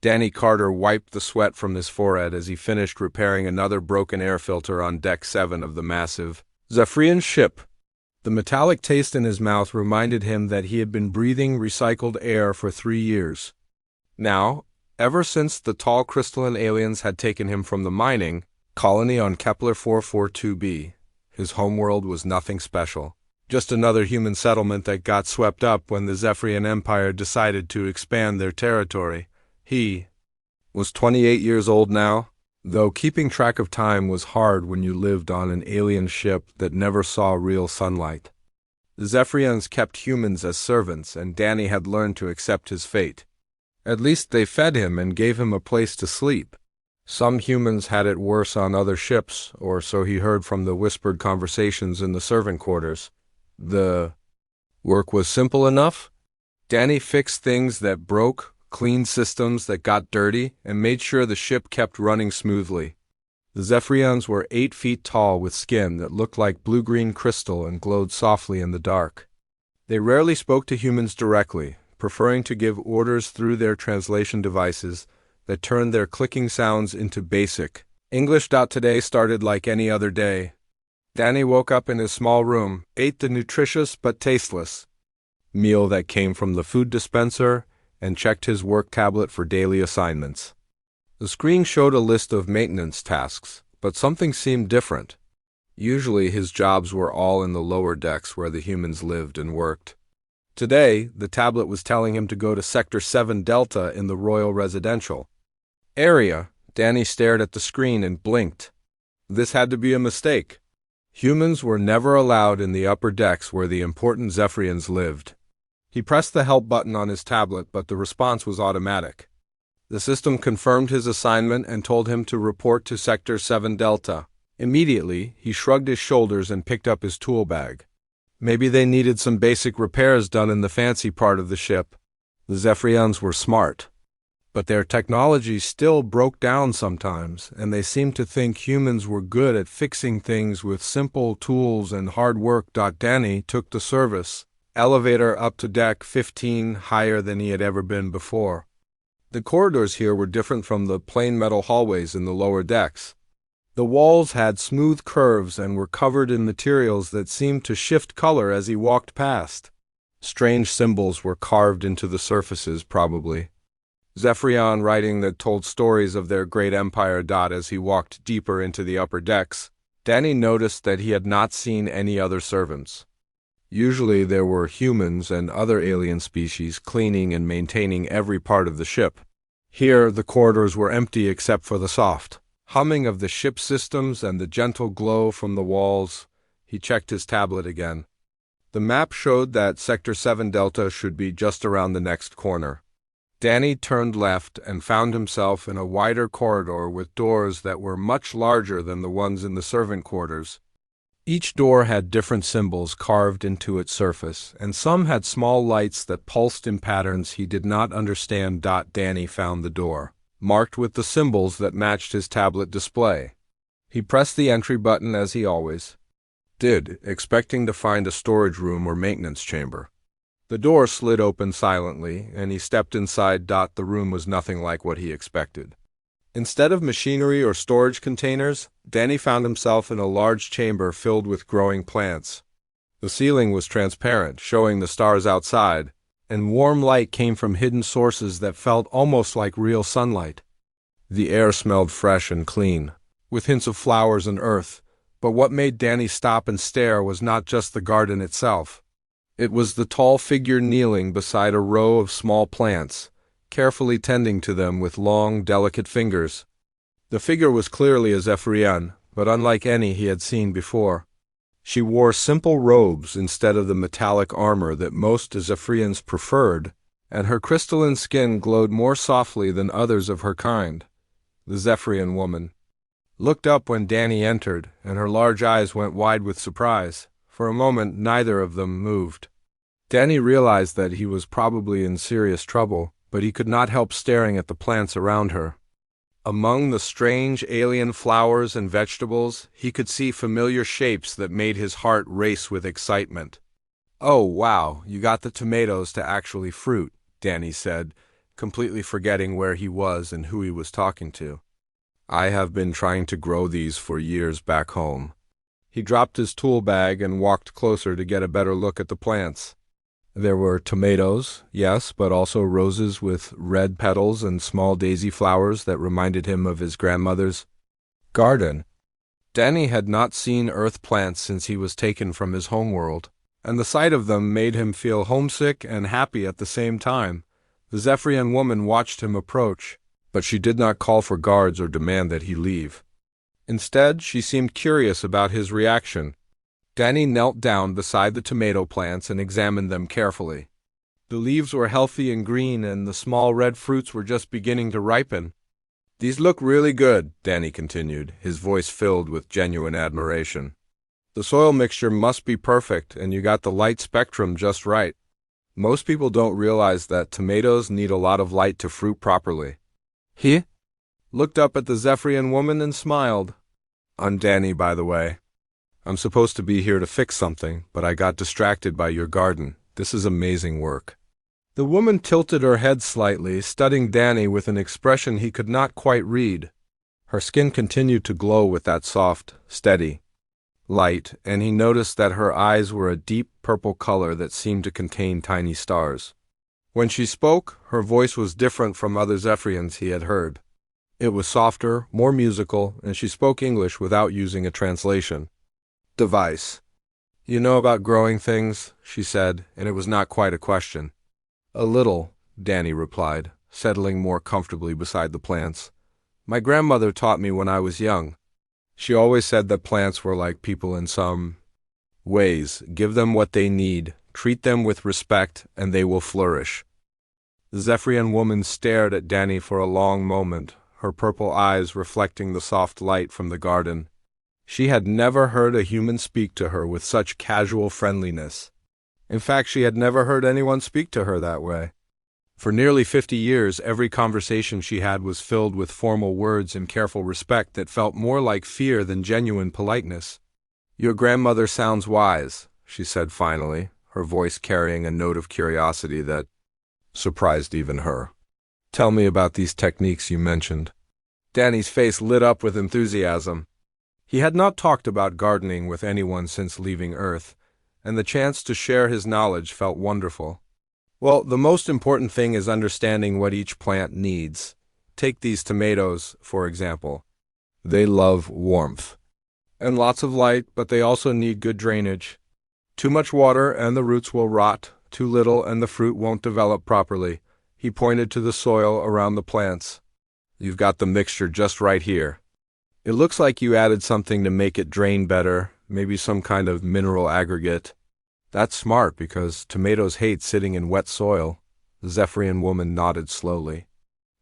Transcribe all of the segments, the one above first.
Danny Carter wiped the sweat from his forehead as he finished repairing another broken air filter on Deck 7 of the massive Zephyrian ship. The metallic taste in his mouth reminded him that he had been breathing recycled air for 3 years. Now, ever since the tall crystalline aliens had taken him from the mining colony on Kepler 442b, his homeworld was nothing special. Just another human settlement that got swept up when the Zephyrian Empire decided to expand their territory. He was 28 years old now, though keeping track of time was hard when you lived on an alien ship that never saw real sunlight. The Zephyrians kept humans as servants, and Danny had learned to accept his fate. At least they fed him and gave him a place to sleep. Some humans had it worse on other ships, or so he heard from the whispered conversations in the servant quarters. The work was simple enough. Danny fixed things that broke, cleaned systems that got dirty, and made sure the ship kept running smoothly. The Zephyrians were 8 feet tall with skin that looked like blue-green crystal and glowed softly in the dark. They rarely spoke to humans directly, preferring to give orders through their translation devices that turned their clicking sounds into basic English. Today started like any other day. Danny woke up in his small room, ate the nutritious but tasteless meal that came from the food dispenser, and checked his work tablet for daily assignments. The screen showed a list of maintenance tasks, but something seemed different. Usually his jobs were all in the lower decks where the humans lived and worked. Today, the tablet was telling him to go to Sector 7 Delta in the Royal Residential area. Danny stared at the screen and blinked. This had to be a mistake. Humans were never allowed in the upper decks where the important Zephyrians lived. He pressed the help button on his tablet, but the response was automatic. The system confirmed his assignment and told him to report to Sector 7 Delta. Immediately, he shrugged his shoulders and picked up his tool bag. Maybe they needed some basic repairs done in the fancy part of the ship. The Zephyrians were smart, but their technology still broke down sometimes, and they seemed to think humans were good at fixing things with simple tools and hard work. Danny took the service elevator up to Deck 15, higher than he had ever been before. The corridors here were different from the plain metal hallways in the lower decks. The walls had smooth curves and were covered in materials that seemed to shift color as he walked past. Strange symbols were carved into the surfaces, probably Zephyrian writing that told stories of their great empire. As he walked deeper into the upper decks, Danny noticed that he had not seen any other servants. Usually there were humans and other alien species cleaning and maintaining every part of the ship. Here the corridors were empty except for the soft humming of the ship's systems and the gentle glow from the walls. He checked his tablet again. The map showed that Sector 7 Delta should be just around the next corner. Danny turned left and found himself in a wider corridor with doors that were much larger than the ones in the servant quarters. Each door had different symbols carved into its surface, and some had small lights that pulsed in patterns he did not understand. Danny found the door, marked with the symbols that matched his tablet display. He pressed the entry button as he always did, expecting to find a storage room or maintenance chamber. The door slid open silently, and he stepped inside. The room was nothing like what he expected. Instead of machinery or storage containers, Danny found himself in a large chamber filled with growing plants. The ceiling was transparent, showing the stars outside, and warm light came from hidden sources that felt almost like real sunlight. The air smelled fresh and clean, with hints of flowers and earth, but what made Danny stop and stare was not just the garden itself. It was the tall figure kneeling beside a row of small plants, carefully tending to them with long, delicate fingers. The figure was clearly a Zephyrian, but unlike any he had seen before. She wore simple robes instead of the metallic armor that most Zephyrians preferred, and her crystalline skin glowed more softly than others of her kind. The Zephyrian woman looked up when Danny entered, and her large eyes went wide with surprise. For a moment, neither of them moved. Danny realized that he was probably in serious trouble, but he could not help staring at the plants around her. Among the strange alien flowers and vegetables, he could see familiar shapes that made his heart race with excitement. "Oh, wow, you got the tomatoes to actually fruit," Danny said, completely forgetting where he was and who he was talking to. I have been trying to grow these for years back home. He dropped his tool bag and walked closer to get a better look at the plants. There were tomatoes, yes, but also roses with red petals and small daisy flowers that reminded him of his grandmother's garden. Danny had not seen earth plants since he was taken from his homeworld, and the sight of them made him feel homesick and happy at the same time. The Zephyrian woman watched him approach, but she did not call for guards or demand that he leave. Instead, she seemed curious about his reaction. Danny knelt down beside the tomato plants and examined them carefully. The leaves were healthy and green, and the small red fruits were just beginning to ripen. "These look really good," Danny continued, his voice filled with genuine admiration. "The soil mixture must be perfect, and you got the light spectrum just right. Most people don't realize that tomatoes need a lot of light to fruit properly." He looked up at the Zephyrian woman and smiled. "I'm Danny, by the way. I'm supposed to be here to fix something, but I got distracted by your garden. This is amazing work." The woman tilted her head slightly, studying Danny with an expression he could not quite read. Her skin continued to glow with that soft, steady light, and he noticed that her eyes were a deep purple color that seemed to contain tiny stars. When she spoke, her voice was different from other Zephyrians he had heard. It was softer, more musical, and she spoke English without using a translation device. "You know about growing things," she said, and it was not quite a question. "A little," Danny replied, settling more comfortably beside the plants. "My grandmother taught me when I was young. She always said that plants were like people in some ways. Give them what they need, treat them with respect, and they will flourish." The Zephyrian woman stared at Danny for a long moment, her purple eyes reflecting the soft light from the garden. She had never heard a human speak to her with such casual friendliness. In fact, she had never heard anyone speak to her that way. For nearly 50 years, every conversation she had was filled with formal words and careful respect that felt more like fear than genuine politeness. "Your grandmother sounds wise," she said finally, her voice carrying a note of curiosity that surprised even her. "Tell me about these techniques you mentioned." Danny's face lit up with enthusiasm. He had not talked about gardening with anyone since leaving Earth, and the chance to share his knowledge felt wonderful. "Well, the most important thing is understanding what each plant needs. Take these tomatoes, for example. They love warmth and lots of light, but they also need good drainage. Too much water and the roots will rot, too little and the fruit won't develop properly." He pointed to the soil around the plants. "You've got the mixture just right here. It looks like you added something to make it drain better, maybe some kind of mineral aggregate. That's smart because tomatoes hate sitting in wet soil." The Zephyrian woman nodded slowly.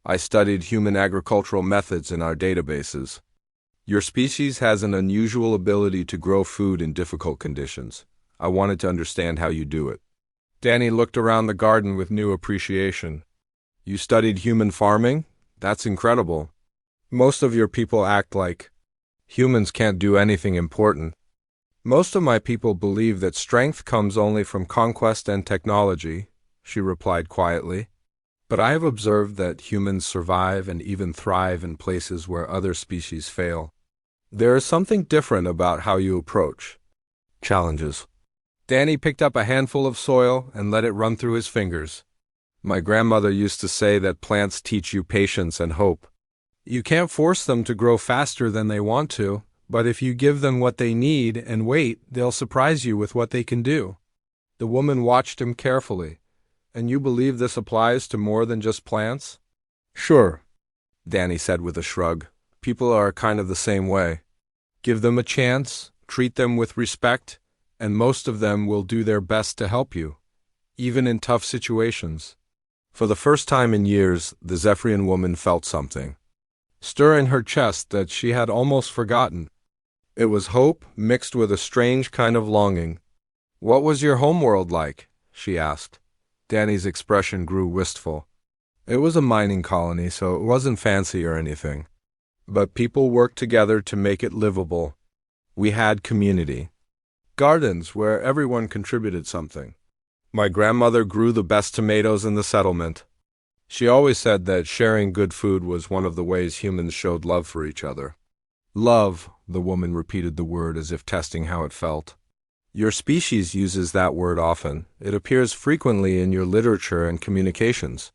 "I studied human agricultural methods in our databases. Your species has an unusual ability to grow food in difficult conditions. I wanted to understand how you do it." Danny looked around the garden with new appreciation. "You studied human farming? That's incredible. Most of your people act like humans can't do anything important." "Most of my people believe that strength comes only from conquest and technology," she replied quietly. "But I have observed that humans survive and even thrive in places where other species fail. There is something different about how you approach challenges." Danny picked up a handful of soil and let it run through his fingers. "My grandmother used to say that plants teach you patience and hope. You can't force them to grow faster than they want to, but if you give them what they need and wait, they'll surprise you with what they can do." The woman watched him carefully. "And you believe this applies to more than just plants?" "Sure," Danny said with a shrug. "People are kind of the same way. Give them a chance, treat them with respect, and most of them will do their best to help you, even in tough situations." For the first time in years, the Zephyrian woman felt something stir in her chest that she had almost forgotten. It was hope mixed with a strange kind of longing. "What was your homeworld like?" she asked. Danny's expression grew wistful. "It was a mining colony, so it wasn't fancy or anything. But people worked together to make it livable. We had community. Gardens where everyone contributed something. My grandmother grew the best tomatoes in the settlement. She always said that sharing good food was one of the ways humans showed love for each other. Love, the woman repeated the word as if testing how it felt. Your species uses that word often. It appears frequently in your literature and communications.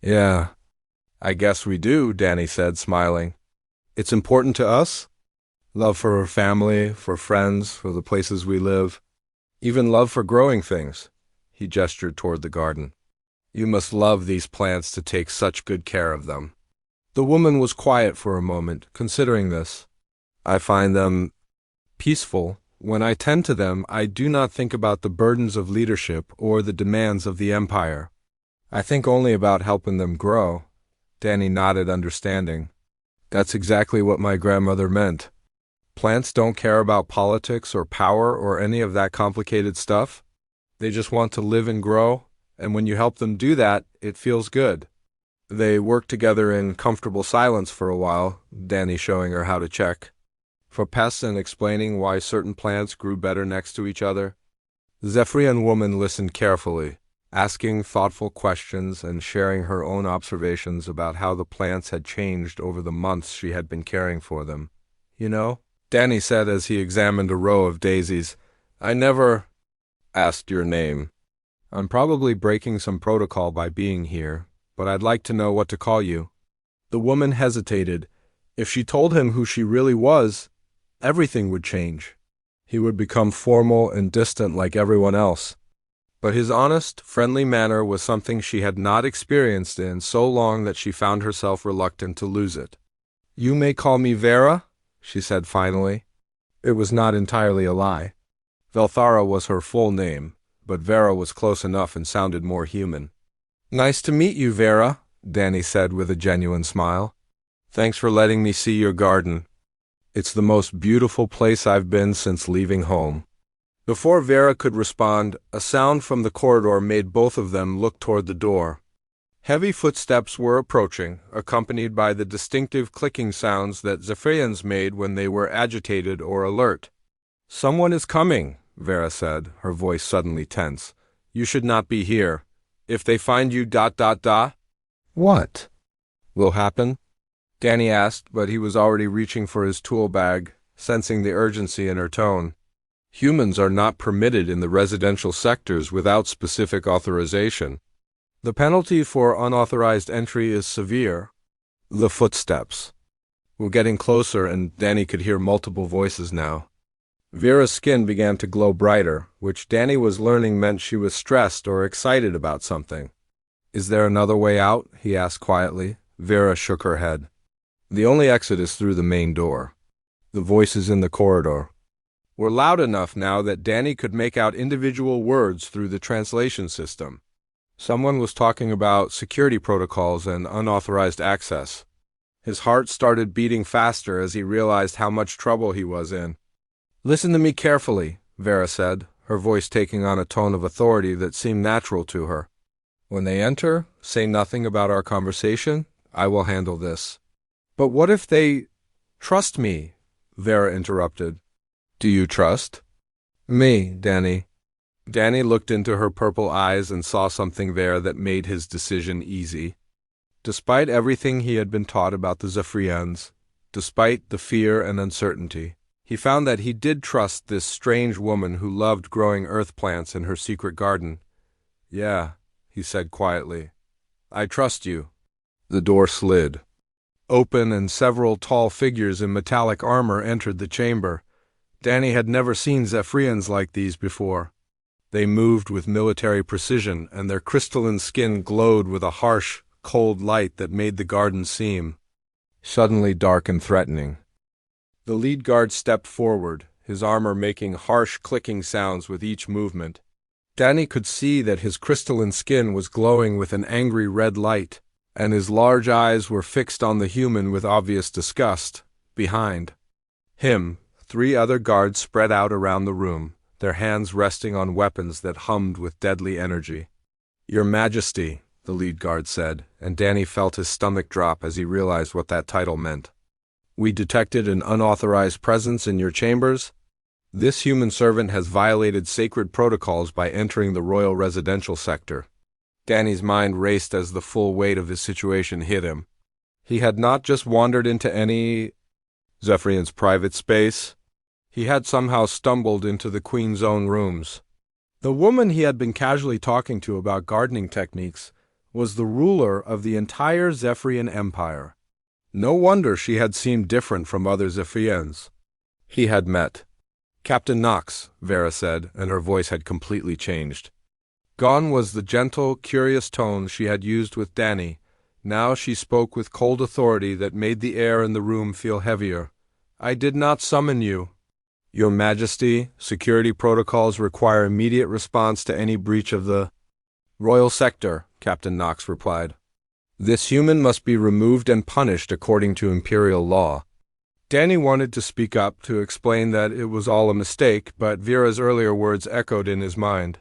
Yeah, I guess we do, Danny said, smiling. It's important to us? Love for our family, for friends, for the places we live. Even love for growing things. He gestured toward the garden. You must love these plants to take such good care of them. The woman was quiet for a moment, considering this. I find them peaceful. When I tend to them, I do not think about the burdens of leadership or the demands of the empire. I think only about helping them grow. Danny nodded, understanding. That's exactly what my grandmother meant. Plants don't care about politics or power or any of that complicated stuff. They just want to live and grow, and when you help them do that, it feels good. They worked together in comfortable silence for a while, Danny showing her how to check. For pests and explaining why certain plants grew better next to each other. The Zephyrian woman listened carefully, asking thoughtful questions and sharing her own observations about how the plants had changed over the months she had been caring for them. You know, Danny said as he examined a row of daisies, I never asked your name. I'm probably breaking some protocol by being here, but I'd like to know what to call you. The woman hesitated. If she told him who she really was, everything would change. He would become formal and distant like everyone else. But his honest, friendly manner was something she had not experienced in so long that she found herself reluctant to lose it. You may call me Vera, she said finally. It was not entirely a lie. Velthara was her full name, but Vera was close enough and sounded more human. Nice to meet you, Vera, Danny said with a genuine smile. Thanks for letting me see your garden. It's the most beautiful place I've been since leaving home. Before Vera could respond, a sound from the corridor made both of them look toward the door. Heavy footsteps were approaching, accompanied by the distinctive clicking sounds that Zephyrians made when they were agitated or alert. Someone is coming, Vera said, her voice suddenly tense. You should not be here. If they find you ... What will happen? Danny asked, but he was already reaching for his tool bag, sensing the urgency in her tone. Humans are not permitted in the residential sectors without specific authorization. The penalty for unauthorized entry is severe. The footsteps were getting closer, and Danny could hear multiple voices now. Vera's skin began to glow brighter, which Danny was learning meant she was stressed or excited about something. Is there another way out? He asked quietly. Vera shook her head. The only exit is through the main door. The voices in the corridor were loud enough now that Danny could make out individual words through the translation system. Someone was talking about security protocols and unauthorized access. His heart started beating faster as he realized how much trouble he was in. Listen to me carefully, Vera said, her voice taking on a tone of authority that seemed natural to her. When they enter, say nothing about our conversation. I will handle this. But what if they trust me? Vera interrupted. Do you trust? Me, Danny. Danny looked into her purple eyes and saw something there that made his decision easy. Despite everything he had been taught about the Zephyrians, despite the fear and uncertainty, he found that he did trust this strange woman who loved growing earth plants in her secret garden. Yeah, he said quietly. I trust you. The door slid open and several tall figures in metallic armor entered the chamber. Danny had never seen Zephyrians like these before. They moved with military precision, and their crystalline skin glowed with a harsh, cold light that made the garden seem suddenly dark and threatening. The lead guard stepped forward, his armor making harsh clicking sounds with each movement. Danny could see that his crystalline skin was glowing with an angry red light, and his large eyes were fixed on the human with obvious disgust. Behind him, 3 other guards spread out around the room, their hands resting on weapons that hummed with deadly energy. Your Majesty, the lead guard said, and Danny felt his stomach drop as he realized what that title meant. We detected an unauthorized presence in your chambers. This human servant has violated sacred protocols by entering the royal residential sector. Danny's mind raced as the full weight of his situation hit him. He had not just wandered into any Zephyrian's private space. He had somehow stumbled into the Queen's own rooms. The woman he had been casually talking to about gardening techniques was the ruler of the entire Zephyrian Empire. No wonder she had seemed different from other Zephyrians he had met. "Captain Knox," Vera said, and her voice had completely changed. Gone was the gentle, curious tone she had used with Danny. Now she spoke with cold authority that made the air in the room feel heavier. "I did not summon you." "Your Majesty, security protocols require immediate response to any breach of the royal sector," Captain Knox replied. "This human must be removed and punished according to imperial law." Danny wanted to speak up to explain that it was all a mistake, but Vera's earlier words echoed in his mind.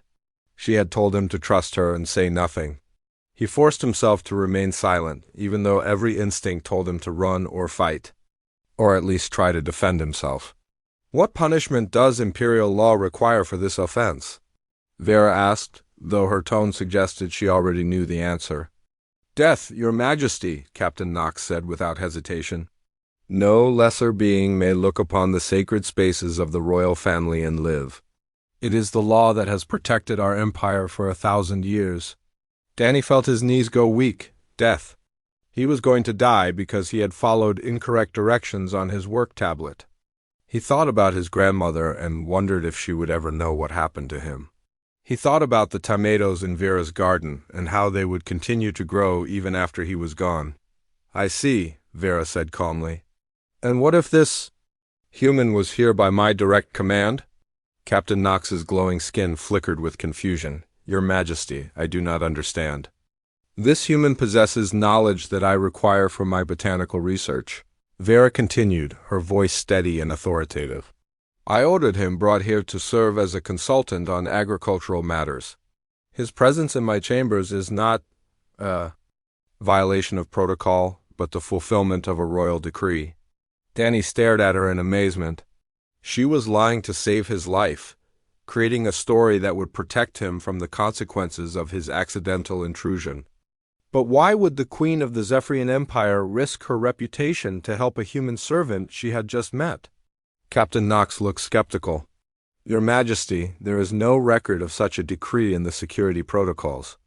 She had told him to trust her and say nothing. He forced himself to remain silent, even though every instinct told him to run or fight, or at least try to defend himself. "What punishment does imperial law require for this offense?" Vera asked, though her tone suggested she already knew the answer. "Death, Your Majesty," Captain Knox said without hesitation. "No lesser being may look upon the sacred spaces of the royal family and live. It is the law that has protected our empire for 1,000 years." Danny felt his knees go weak. Death. He was going to die because he had followed incorrect directions on his work tablet. He thought about his grandmother and wondered if she would ever know what happened to him. He thought about the tomatoes in Vera's garden and how they would continue to grow even after he was gone. "I see," Vera said calmly. "And what if this human was here by my direct command?" Captain Knox's glowing skin flickered with confusion. "Your Majesty, I do not understand." "This human possesses knowledge that I require for my botanical research," Vera continued, her voice steady and authoritative. "I ordered him brought here to serve as a consultant on agricultural matters. His presence in my chambers is not a violation of protocol, but the fulfillment of a royal decree." Danny stared at her in amazement. She was lying to save his life, creating a story that would protect him from the consequences of his accidental intrusion. But why would the Queen of the Zephyrian Empire risk her reputation to help a human servant she had just met? Captain Knox looked skeptical. "Your Majesty, there is no record of such a decree in the security protocols.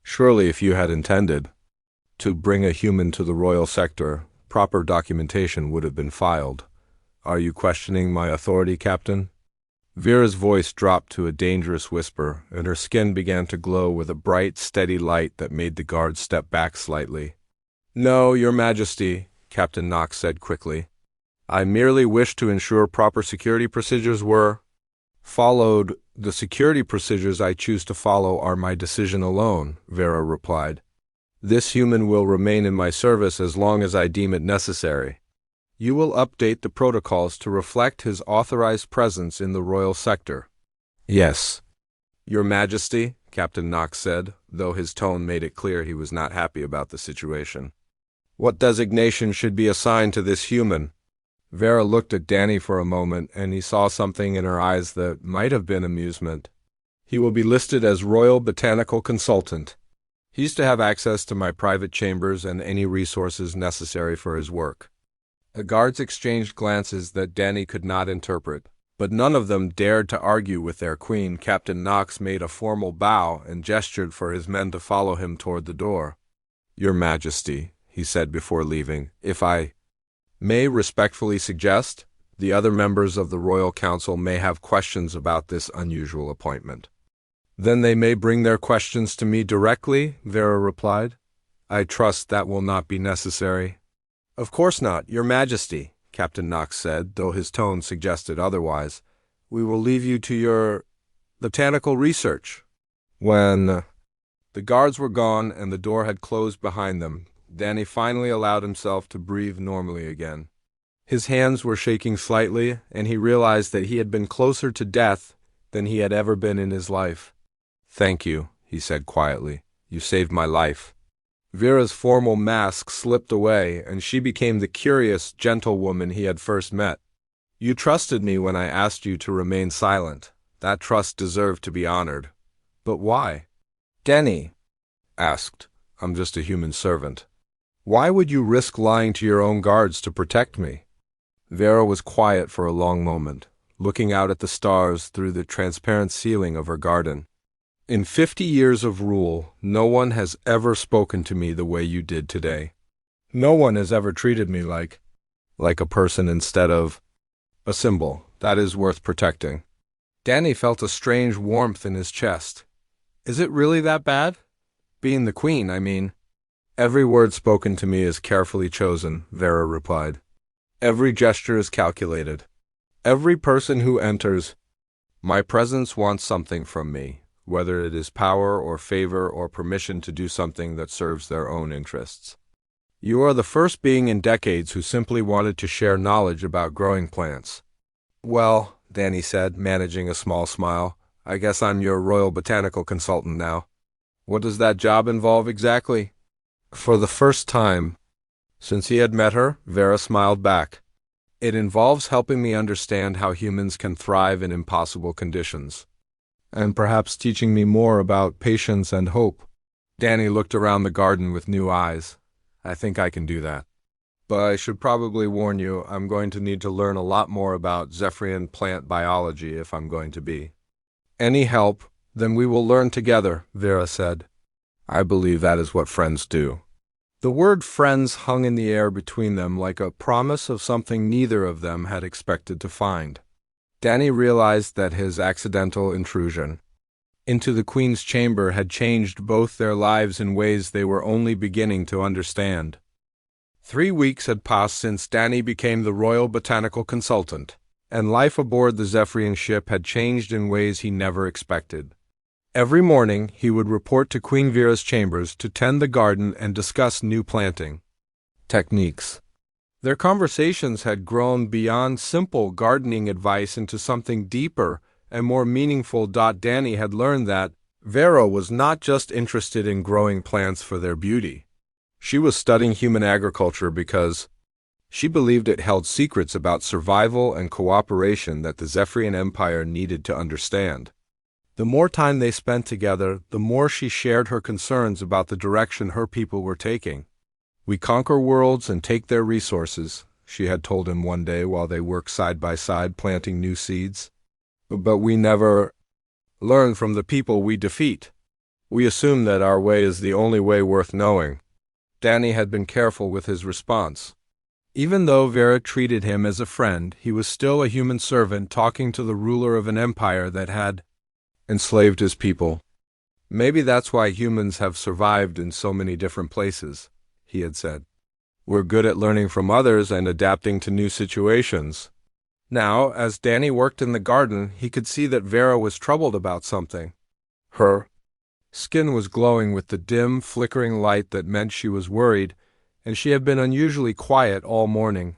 Surely if you had intended to bring a human to the royal sector, proper documentation would have been filed. Are you questioning my authority, Captain?" Vera's voice dropped to a dangerous whisper, and her skin began to glow with a bright, steady light that made the guards step back slightly. "No, Your Majesty," Captain Knox said quickly. "I merely wish to ensure proper security procedures were followed. The security procedures I choose to follow are my decision alone," Vera replied. "This human will remain in my service as long as I deem it necessary. You will update the protocols to reflect his authorized presence in the royal sector." "Yes, Your Majesty," Captain Knox said, though his tone made it clear he was not happy about the situation. "What designation should be assigned to this human?" Vera looked at Danny for a moment, and he saw something in her eyes that might have been amusement. "He will be listed as Royal Botanical Consultant. He's to have access to my private chambers and any resources necessary for his work." The guards exchanged glances that Danny could not interpret, but none of them dared to argue with their queen. Captain Knox made a formal bow and gestured for his men to follow him toward the door. "Your Majesty," he said before leaving, "if I may respectfully suggest, the other members of the Royal Council may have questions about this unusual appointment." "Then they may bring their questions to me directly," Vera replied. "I trust that will not be necessary." "Of course not, Your Majesty," Captain Knox said, though his tone suggested otherwise. "We will leave you to your botanical research." When the guards were gone and the door had closed behind them, Danny finally allowed himself to breathe normally again. His hands were shaking slightly, and he realized that he had been closer to death than he had ever been in his life. "Thank you," he said quietly. "You saved my life." Vera's formal mask slipped away, and she became the curious, gentle woman he had first met. "You trusted me when I asked you to remain silent. That trust deserved to be honored. But why?" "Danny," asked. I'm just a human servant. Why would you risk lying to your own guards to protect me? Vera was quiet for a long moment, looking out at the stars through the transparent ceiling of her garden. In 50 years of rule, no one has ever spoken to me the way you did today. No one has ever treated me like a person instead of a symbol that is worth protecting. Danny felt a strange warmth in his chest. Is it really that bad? Being the queen, I mean. Every word spoken to me is carefully chosen, Vera replied. Every gesture is calculated. Every person who enters my presence wants something from me, whether it is power or favor or permission to do something that serves their own interests. You are the first being in decades who simply wanted to share knowledge about growing plants. Well, Danny said, managing a small smile, I guess I'm your royal botanical consultant now. What does that job involve exactly? For the first time since he had met her, Vera smiled back. It involves helping me understand how humans can thrive in impossible conditions, and perhaps teaching me more about patience and hope. Danny looked around the garden with new eyes. I think I can do that. But I should probably warn you, I'm going to need to learn a lot more about Zephyrian plant biology if I'm going to be. Any help, then we will learn together, Vera said. I believe that is what friends do. The word friends hung in the air between them like a promise of something neither of them had expected to find. Danny realized that his accidental intrusion into the Queen's chamber had changed both their lives in ways they were only beginning to understand. 3 weeks had passed since Danny became the royal botanical consultant, and life aboard the Zephyrian ship had changed in ways he never expected. Every morning he would report to Queen Vera's chambers to tend the garden and discuss new planting techniques. Their conversations had grown beyond simple gardening advice into something deeper and more meaningful. Danny had learned that Vera was not just interested in growing plants for their beauty. She was studying human agriculture because she believed it held secrets about survival and cooperation that the Zephyrian Empire needed to understand. The more time they spent together, the more she shared her concerns about the direction her people were taking. We conquer worlds and take their resources, she had told him one day while they worked side by side planting new seeds. But we never learn from the people we defeat. We assume that our way is the only way worth knowing. Danny had been careful with his response. Even though Vera treated him as a friend, he was still a human servant talking to the ruler of an empire that had enslaved his people. Maybe that's why humans have survived in so many different places, he had said. We're good at learning from others and adapting to new situations. Now, as Danny worked in the garden, he could see that Vera was troubled about something. Her skin was glowing with the dim, flickering light that meant she was worried, and she had been unusually quiet all morning.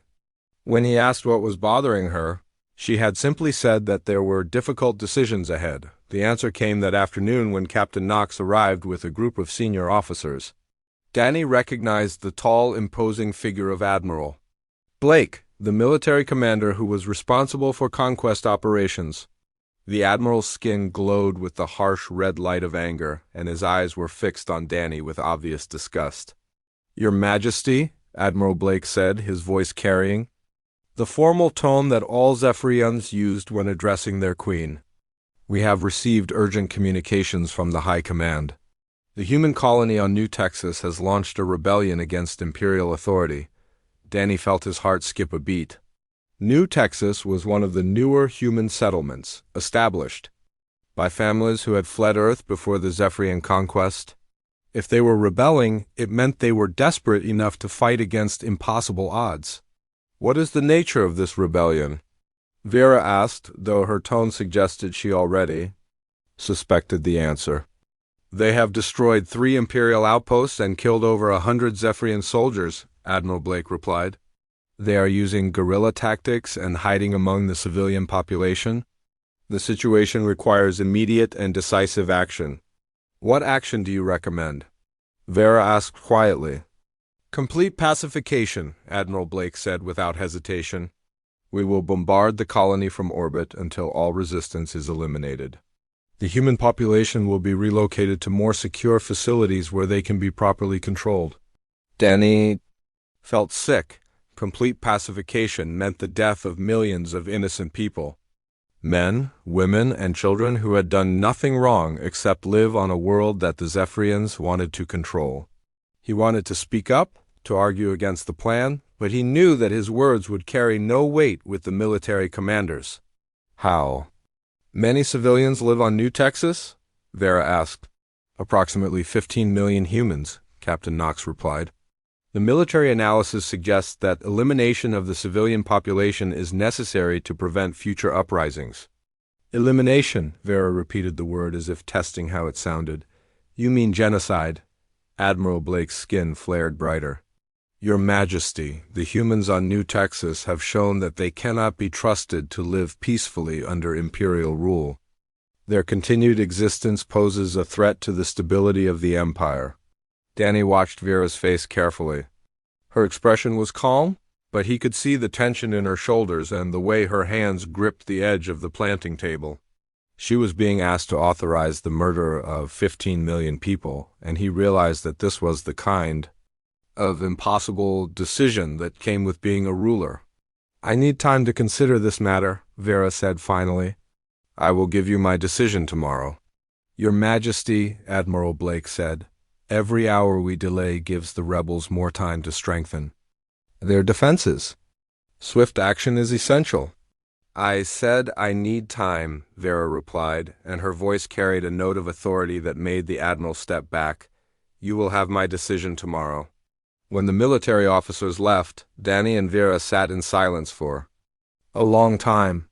When he asked what was bothering her, she had simply said that there were difficult decisions ahead. The answer came that afternoon when Captain Knox arrived with a group of senior officers. Danny recognized the tall, imposing figure of Admiral Blake, the military commander who was responsible for conquest operations. The Admiral's skin glowed with the harsh red light of anger, and his eyes were fixed on Danny with obvious disgust. Your Majesty, Admiral Blake said, his voice carrying the formal tone that all Zephyrians used when addressing their queen. We have received urgent communications from the High Command. The human colony on New Texas has launched a rebellion against imperial authority. Danny felt his heart skip a beat. New Texas was one of the newer human settlements, established by families who had fled Earth before the Zephyrian conquest. If they were rebelling, it meant they were desperate enough to fight against impossible odds. What is the nature of this rebellion? Vera asked, though her tone suggested she already suspected the answer. They have destroyed 3 Imperial outposts and killed over 100 Zephyrian soldiers, Admiral Blake replied. They are using guerrilla tactics and hiding among the civilian population. The situation requires immediate and decisive action. What action do you recommend? Vera asked quietly. Complete pacification, Admiral Blake said without hesitation. We will bombard the colony from orbit until all resistance is eliminated. The human population will be relocated to more secure facilities where they can be properly controlled. Danny felt sick. Complete pacification meant the death of millions of innocent people. Men, women, and children who had done nothing wrong except live on a world that the Zephyrians wanted to control. He wanted to speak up, to argue against the plan, but he knew that his words would carry no weight with the military commanders. How? Many civilians live on New Texas? Vera asked. Approximately 15 million humans, Captain Knox replied. The military analysis suggests that elimination of the civilian population is necessary to prevent future uprisings. Elimination, Vera repeated the word as if testing how it sounded. You mean genocide. Admiral Blake's skin flared brighter. Your Majesty, the humans on New Texas have shown that they cannot be trusted to live peacefully under imperial rule. Their continued existence poses a threat to the stability of the Empire. Danny watched Vera's face carefully. Her expression was calm, but he could see the tension in her shoulders and the way her hands gripped the edge of the planting table. She was being asked to authorize the murder of 15 million people, and he realized that this was the kind of impossible decision that came with being a ruler. I need time to consider this matter, Vera said finally. I will give you my decision tomorrow. Your Majesty, Admiral Blake said, every hour we delay gives the rebels more time to strengthen their defenses. Swift action is essential. I said I need time, Vera replied, and her voice carried a note of authority that made the Admiral step back. You will have my decision tomorrow. When the military officers left, Danny and Vera sat in silence for a long time.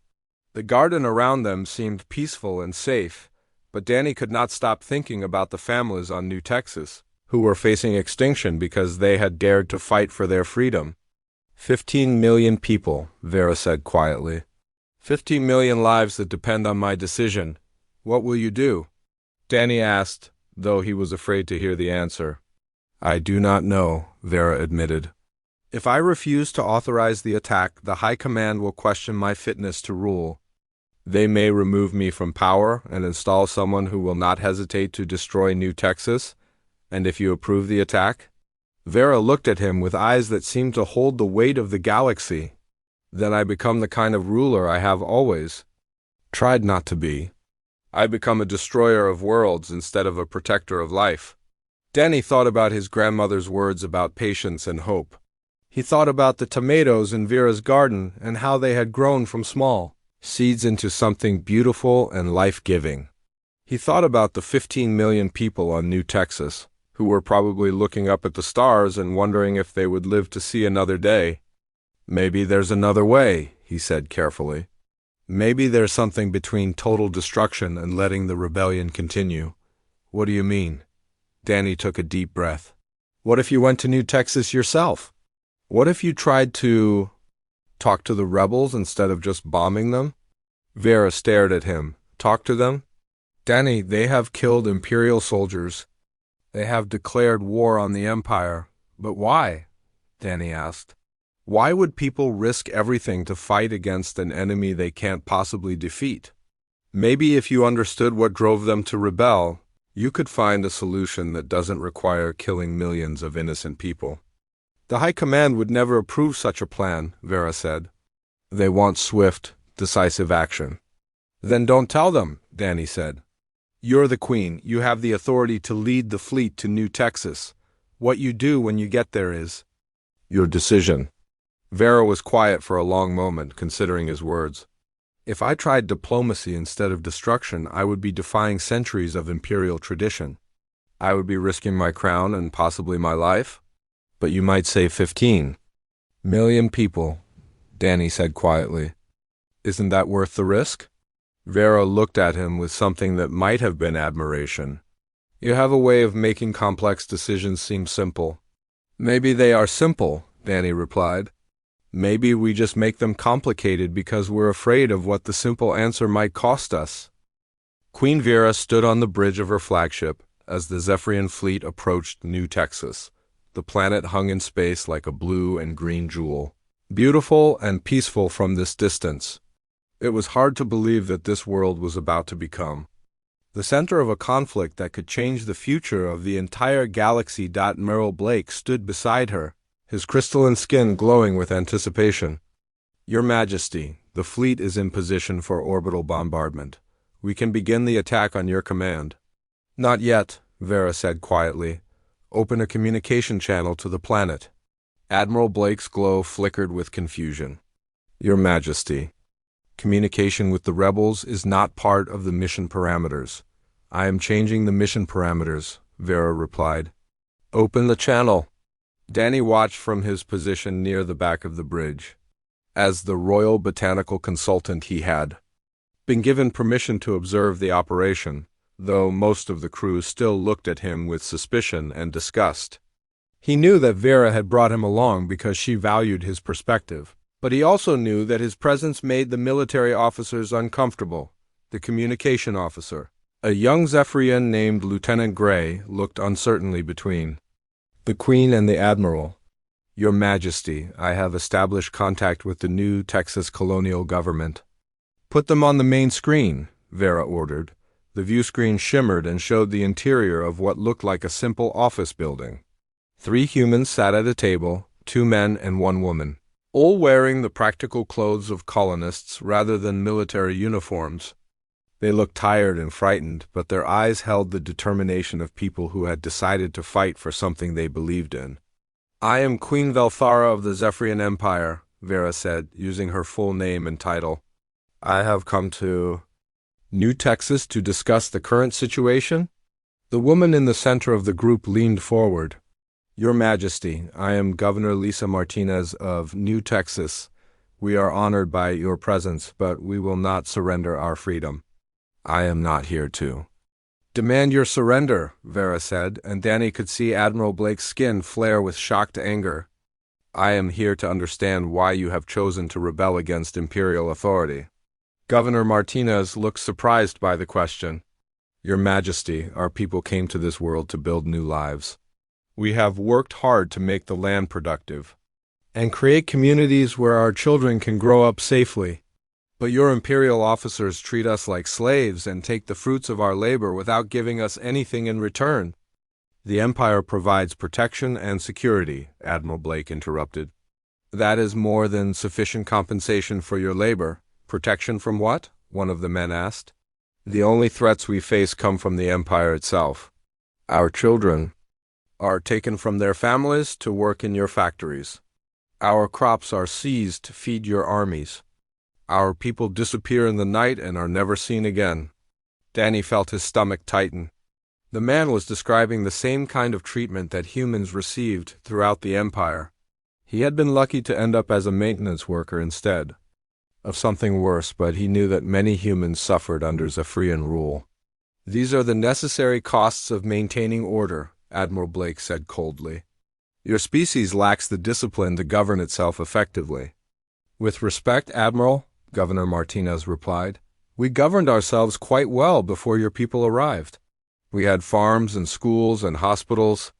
The garden around them seemed peaceful and safe, but Danny could not stop thinking about the families on New Texas, who were facing extinction because they had dared to fight for their freedom. 15 million people, Vera said quietly. 15 million lives that depend on my decision. What will you do? Danny asked, though he was afraid to hear the answer. I do not know, Vera admitted. If I refuse to authorize the attack, the High Command will question my fitness to rule. They may remove me from power and install someone who will not hesitate to destroy New Texas. And if you approve the attack? Vera looked at him with eyes that seemed to hold the weight of the galaxy. Then I become the kind of ruler I have always tried not to be. I become a destroyer of worlds instead of a protector of life. Danny thought about his grandmother's words about patience and hope. He thought about the tomatoes in Vera's garden and how they had grown from small seeds into something beautiful and life-giving. He thought about the 15 million people on New Texas, who were probably looking up at the stars and wondering if they would live to see another day. Maybe there's another way, he said carefully. Maybe there's something between total destruction and letting the rebellion continue. What do you mean? Danny took a deep breath. What if you went to New Texas yourself? What if you tried to talk to the rebels instead of just bombing them? Vera stared at him. Talk to them? Danny, they have killed Imperial soldiers. They have declared war on the Empire. But why? Danny asked. Why would people risk everything to fight against an enemy they can't possibly defeat? Maybe if you understood what drove them to rebel, you could find a solution that doesn't require killing millions of innocent people. The High Command would never approve such a plan, Vera said. They want swift, decisive action. Then don't tell them, Danny said. You're the Queen. You have the authority to lead the fleet to New Texas. What you do when you get there is your decision. Vera was quiet for a long moment, considering his words. If I tried diplomacy instead of destruction, I would be defying centuries of imperial tradition. I would be risking my crown and possibly my life. But you might say 15 million people, Danny said quietly. Isn't that worth the risk? Vera looked at him with something that might have been admiration. You have a way of making complex decisions seem simple. Maybe they are simple, Danny replied. Maybe we just make them complicated because we're afraid of what the simple answer might cost us. Queen Vera stood on the bridge of her flagship as the Zephyrian fleet approached New Texas. The planet hung in space like a blue and green jewel, beautiful and peaceful from this distance. It was hard to believe that this world was about to become the center of a conflict that could change the future of the entire galaxy. Merrill Blake stood beside her, his crystalline skin glowing with anticipation. Your Majesty, the fleet is in position for orbital bombardment. We can begin the attack on your command. Not yet, Vera said quietly. Open a communication channel to the planet. Admiral Blake's glow flickered with confusion. Your Majesty, communication with the rebels is not part of the mission parameters. I am changing the mission parameters, Vera replied. Open the channel. Danny watched from his position near the back of the bridge. As the Royal Botanical Consultant, he had been given permission to observe the operation, though most of the crew still looked at him with suspicion and disgust. He knew that Vera had brought him along because she valued his perspective, but he also knew that his presence made the military officers uncomfortable. The communication officer, a young Zephyrian named Lieutenant Gray, looked uncertainly between the Queen and the Admiral. Your Majesty, I have established contact with the new Texas colonial government. Put them on the main screen, Vera ordered. The view screen shimmered and showed the interior of what looked like a simple office building. 3 humans sat at a table, 2 men and 1 woman, all wearing the practical clothes of colonists rather than military uniforms. They looked tired and frightened, but their eyes held the determination of people who had decided to fight for something they believed in. I am Queen Velthara of the Zephyrian Empire, Vera said, using her full name and title. I have come to New Texas to discuss the current situation? The woman in the center of the group leaned forward. Your Majesty, I am Governor Lisa Martinez of New Texas. We are honored by your presence, but we will not surrender our freedom. I am not here to demand your surrender, Vera said, and Danny could see Admiral Blake's skin flare with shocked anger. I am here to understand why you have chosen to rebel against imperial authority. Governor Martinez looked surprised by the question. Your Majesty, our people came to this world to build new lives. We have worked hard to make the land productive and create communities where our children can grow up safely. But your imperial officers treat us like slaves and take the fruits of our labor without giving us anything in return. The Empire provides protection and security, Admiral Blake interrupted. That is more than sufficient compensation for your labor. Protection from what? One of the men asked. The only threats we face come from the Empire itself. Our children are taken from their families to work in your factories. Our crops are seized to feed your armies. Our people disappear in the night and are never seen again. Danny felt his stomach tighten. The man was describing the same kind of treatment that humans received throughout the Empire. He had been lucky to end up as a maintenance worker instead of something worse, but he knew that many humans suffered under Zephyrian rule. These are the necessary costs of maintaining order, Admiral Blake said coldly. Your species lacks the discipline to govern itself effectively. With respect, Admiral, Governor Martinez replied, we governed ourselves quite well before your people arrived. We had farms and schools and hospitals.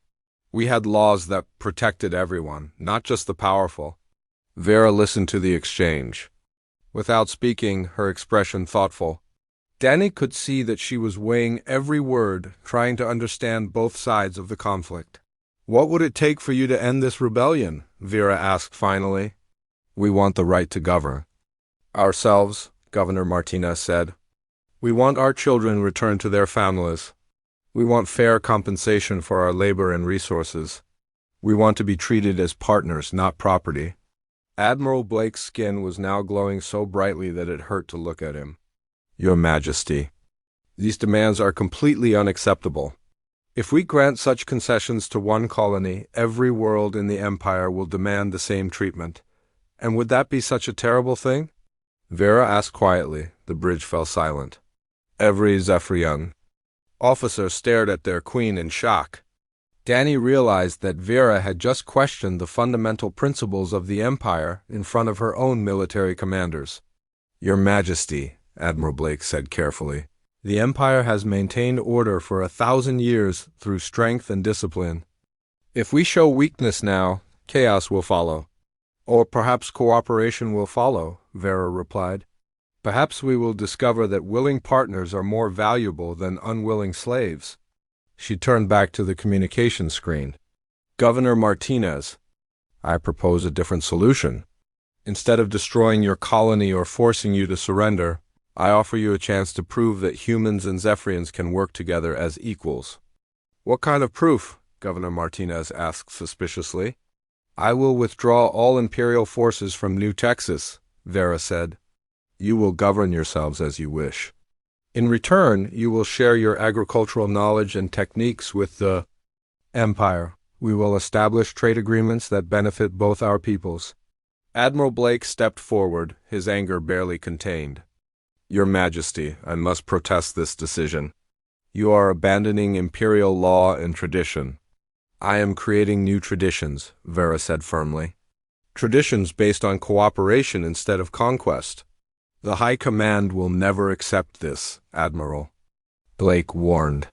We had laws that protected everyone, not just the powerful. Vera listened to the exchange. Without speaking, her expression thoughtful. Danny could see that she was weighing every word, trying to understand both sides of the conflict. What would it take for you to end this rebellion? Vera asked finally. We want the right to govern ourselves, Governor Martinez said. We want our children returned to their families. We want fair compensation for our labor and resources. We want to be treated as partners, not property. Admiral Blake's skin was now glowing so brightly that it hurt to look at him. Your Majesty, these demands are completely unacceptable. If we grant such concessions to one colony, every world in the Empire will demand the same treatment. And would that be such a terrible thing? Vera asked quietly. The bridge fell silent. Every Zephyrian officer stared at their queen in shock. Danny realized that Vera had just questioned the fundamental principles of the Empire in front of her own military commanders. Your Majesty, Admiral Blake said carefully, the Empire has maintained order for 1,000 years through strength and discipline. If we show weakness now, chaos will follow. Or perhaps cooperation will follow, Vera replied. Perhaps we will discover that willing partners are more valuable than unwilling slaves. She turned back to the communication screen. Governor Martinez, I propose a different solution. Instead of destroying your colony or forcing you to surrender, I offer you a chance to prove that humans and Zephyrians can work together as equals. What kind of proof? Governor Martinez asked suspiciously. I will withdraw all Imperial forces from New Texas, Vera said. You will govern yourselves as you wish. In return, you will share your agricultural knowledge and techniques with the Empire. We will establish trade agreements that benefit both our peoples. Admiral Blake stepped forward, his anger barely contained. Your Majesty, I must protest this decision. You are abandoning Imperial law and tradition. I am creating new traditions, Vera said firmly. Traditions based on cooperation instead of conquest. The High Command will never accept this, Admiral. Blake warned.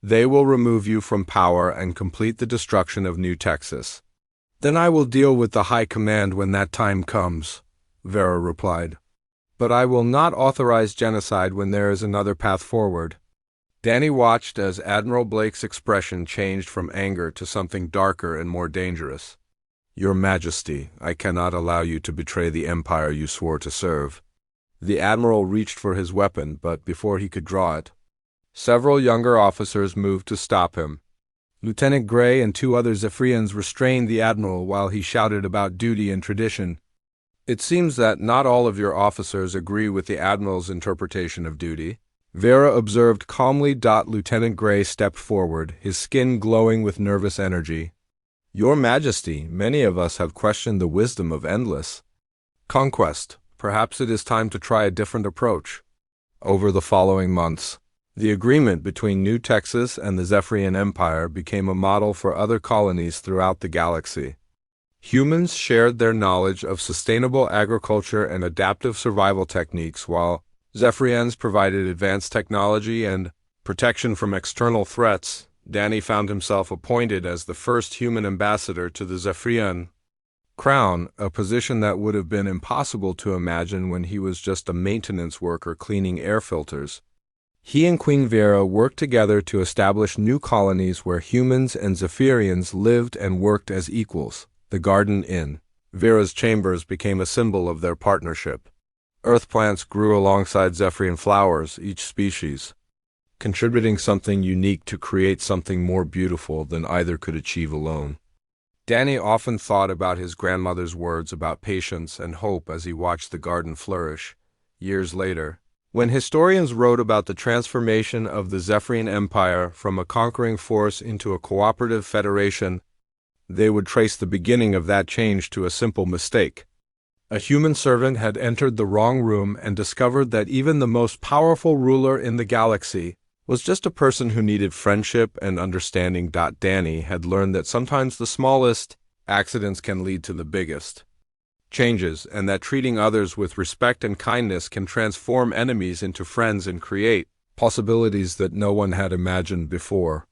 They will remove you from power and complete the destruction of New Texas. Then I will deal with the High Command when that time comes, Vera replied. But I will not authorize genocide when there is another path forward. Danny watched as Admiral Blake's expression changed from anger to something darker and more dangerous. Your Majesty, I cannot allow you to betray the Empire you swore to serve. The Admiral reached for his weapon, but before he could draw it, several younger officers moved to stop him. Lieutenant Gray and two other Zephyrians restrained the Admiral while he shouted about duty and tradition. It seems that not all of your officers agree with the Admiral's interpretation of duty, Vera observed calmly. Lieutenant Gray stepped forward, his skin glowing with nervous energy. Your Majesty, many of us have questioned the wisdom of endless conquest. Perhaps it is time to try a different approach. Over the following months, the agreement between New Texas and the Zephyrian Empire became a model for other colonies throughout the galaxy. Humans shared their knowledge of sustainable agriculture and adaptive survival techniques, while Zephyrians provided advanced technology and protection from external threats. Danny found himself appointed as the first human ambassador to the Zephyrian crown, a position that would have been impossible to imagine when he was just a maintenance worker cleaning air filters. He and Queen Vera worked together to establish new colonies where humans and Zephyrians lived and worked as equals. The Garden Inn, Vera's chambers, became a symbol of their partnership. Earth plants grew alongside Zephyrian flowers, each species contributing something unique to create something more beautiful than either could achieve alone. Danny often thought about his grandmother's words about patience and hope as he watched the garden flourish. Years later, when historians wrote about the transformation of the Zephyrian Empire from a conquering force into a cooperative federation, they would trace the beginning of that change to a simple mistake. A human servant had entered the wrong room and discovered that even the most powerful ruler in the galaxy was just a person who needed friendship and understanding. Danny had learned that sometimes the smallest accidents can lead to the biggest changes, and that treating others with respect and kindness can transform enemies into friends and create possibilities that no one had imagined before.